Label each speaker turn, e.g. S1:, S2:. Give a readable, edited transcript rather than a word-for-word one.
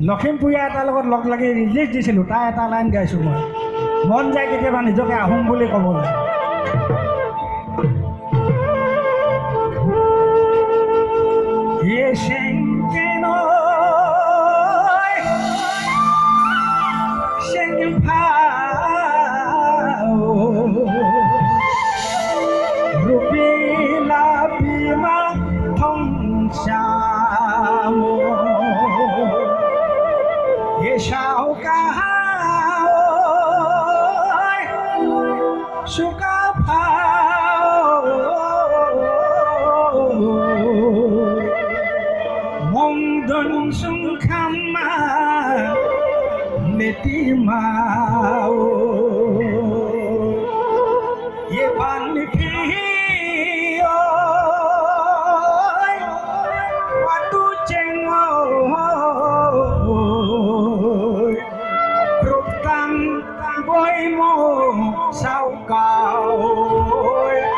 S1: লখিমপুৰীয়া এটাৰ লগত লগ লাগি ৰিলিজ দিছিলোঁ তাৰ এটা লাইন গাইছোঁ মই মন যায় কেতিয়াবা নিজকে আহোম বুলি ক'বলৈ
S2: sao cao